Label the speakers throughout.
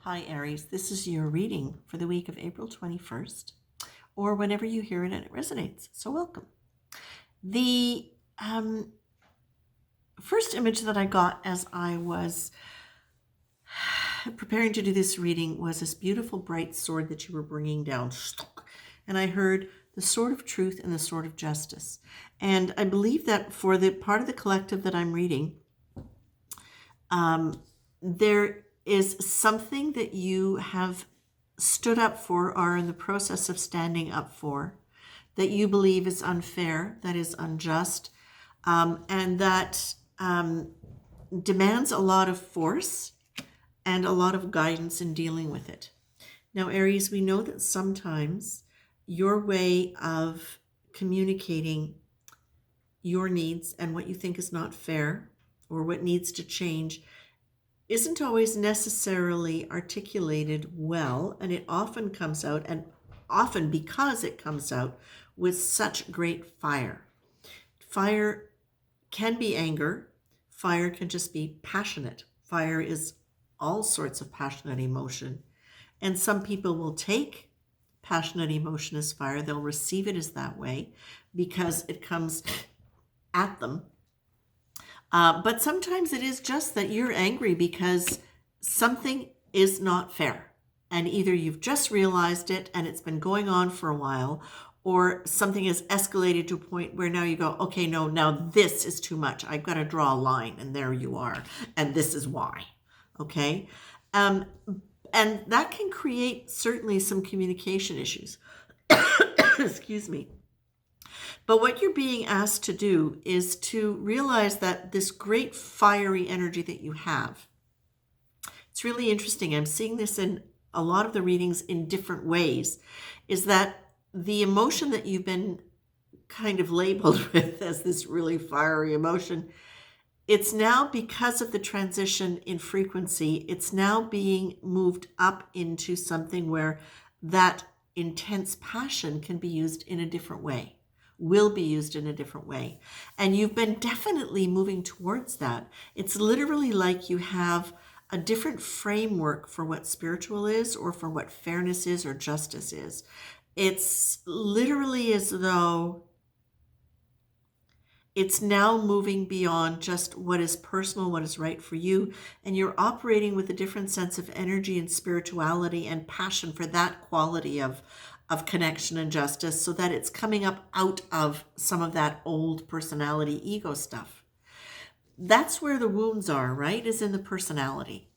Speaker 1: Hi, Aries. This is your reading for the week of April 21st, or whenever you hear it and it resonates. So, welcome. The first image that I got as I was preparing to do this reading was this beautiful bright sword that you were bringing down. And I heard the sword of truth and the sword of justice. And I believe that for the part of the collective that I'm reading, there is something that you have stood up for, or are in the process of standing up for, that you believe is unfair, that is unjust, and that demands a lot of force and a lot of guidance in dealing with it. Now, Aries, we know that sometimes your way of communicating your needs and what you think is not fair or what needs to change isn't always necessarily articulated well, and it often comes out, and often because it comes out with such great fire. Fire can be anger, fire can just be passionate. Fire is all sorts of passionate emotion, and some people will take passionate emotion as fire, they'll receive it as that way because it comes at them. But sometimes it is just that you're angry because something is not fair. And either you've just realized it and it's been going on for a while, or something has escalated to a point where now you go, okay, no, now this is too much. I've got to draw a line, and there you are. And this is why. Okay. And that can create certainly some communication issues. Excuse me. But what you're being asked to do is to realize that this great fiery energy that you have, it's really interesting. I'm seeing this in a lot of the readings in different ways, is that the emotion that you've been kind of labeled with as this really fiery emotion, it's now, because of the transition in frequency, it's now being moved up into something where that intense passion can be used in a different way, will be used in a different way. And you've been definitely moving towards that. It's literally like you have a different framework for what spiritual is, or for what fairness is, or justice is. It's literally as though it's now moving beyond just what is personal, what is right for you, and you're operating with a different sense of energy and spirituality and passion for that quality of connection and justice, so that it's coming up out of some of that old personality ego stuff. That's where the wounds are, right? Is in the personality.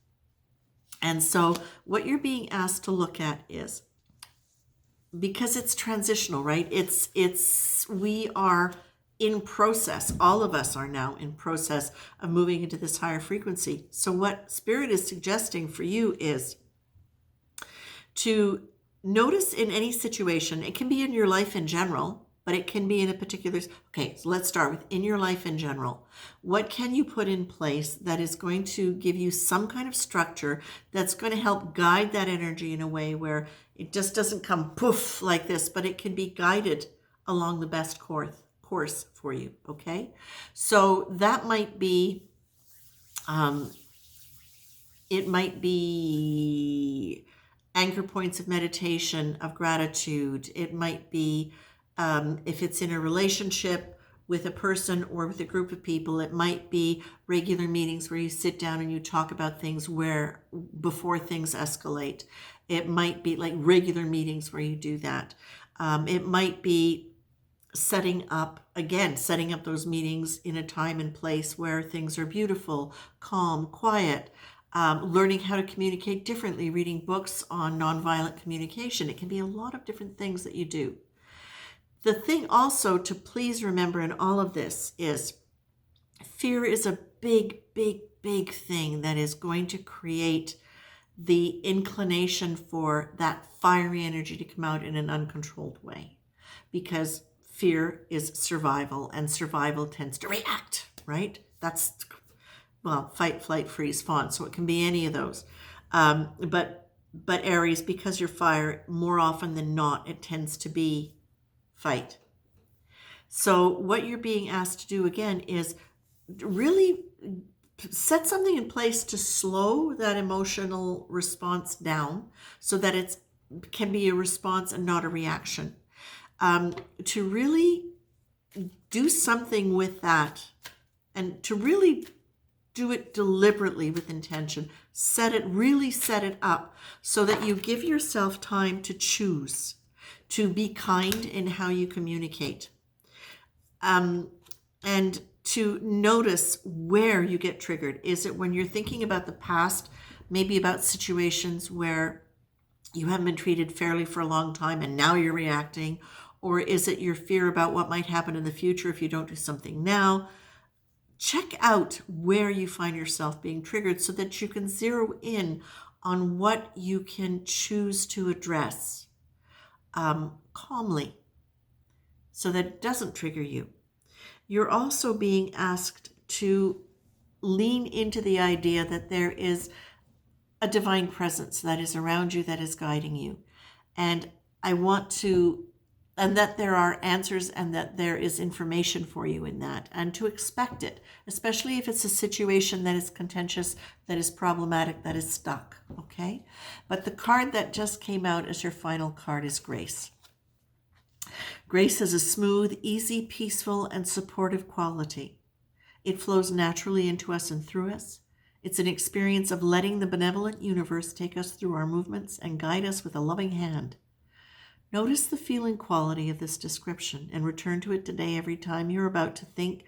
Speaker 1: And so what you're being asked to look at is, because it's transitional, right? We are in process. All of us are now in process of moving into this higher frequency. So what Spirit is suggesting for you is to notice in any situation, it can be in your life in general, but it can be in a particular, okay, so let's start with in your life in general. What can you put in place that is going to give you some kind of structure that's going to help guide that energy in a way where it just doesn't come poof like this, but it can be guided along the best course for you, okay? So that might be, it might be anchor points of meditation, of gratitude. It might be, if it's in a relationship with a person or with a group of people, it might be regular meetings where you sit down and you talk about things where before things escalate. It might be like regular meetings where you do that. It might be setting up those meetings in a time and place where things are beautiful, calm, quiet. Learning how to communicate differently, reading books on nonviolent communication. It can be a lot of different things that you do. The thing also to please remember in all of this is fear is a big, big, big thing that is going to create the inclination for that fiery energy to come out in an uncontrolled way, because fear is survival, and survival tends to react, right? That's, well, fight, flight, freeze, fawn. So it can be any of those. But Aries, because you're fire, more often than not, it tends to be fight. So what you're being asked to do again is really set something in place to slow that emotional response down so that it can be a response and not a reaction. To really do something with that, and to really do it deliberately with intention. Set it up so that you give yourself time to choose, to be kind in how you communicate, and to notice where you get triggered. Is it when you're thinking about the past, maybe about situations where you haven't been treated fairly for a long time and now you're reacting? Or is it your fear about what might happen in the future if you don't do something now? Check out where you find yourself being triggered so that you can zero in on what you can choose to address calmly so that it doesn't trigger you. You're also being asked to lean into the idea that there is a divine presence that is around you, that is guiding you. And and that there are answers and that there is information for you in that, and to expect it, especially if it's a situation that is contentious, that is problematic, that is stuck, okay? But the card that just came out as your final card is Grace. Grace has a smooth, easy, peaceful, and supportive quality. It flows naturally into us and through us. It's an experience of letting the benevolent universe take us through our movements and guide us with a loving hand. Notice the feeling quality of this description and return to it today every time you're about to think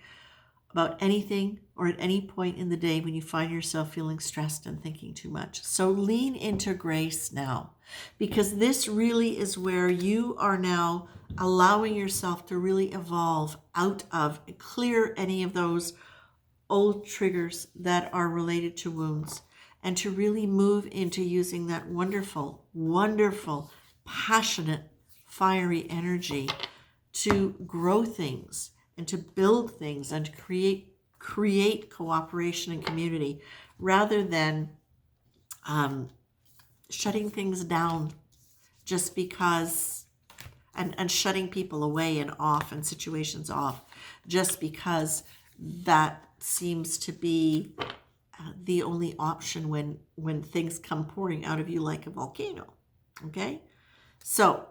Speaker 1: about anything or at any point in the day when you find yourself feeling stressed and thinking too much. So lean into Grace now, because this really is where you are now allowing yourself to really evolve out of, clear any of those old triggers that are related to wounds, and to really move into using that wonderful, wonderful, passionate, fiery energy to grow things and to build things and to create cooperation and community, rather than shutting things down just because, and shutting people away and off and situations off just because that seems to be the only option when things come pouring out of you like a volcano. Okay? So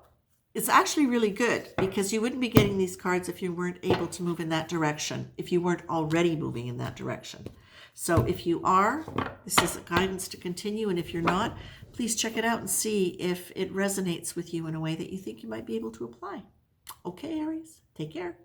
Speaker 1: it's actually really good, because you wouldn't be getting these cards if you weren't able to move in that direction, if you weren't already moving in that direction. So if you are, this is a guidance to continue, and if you're not, please check it out and see if it resonates with you in a way that you think you might be able to apply. Okay, Aries, take care.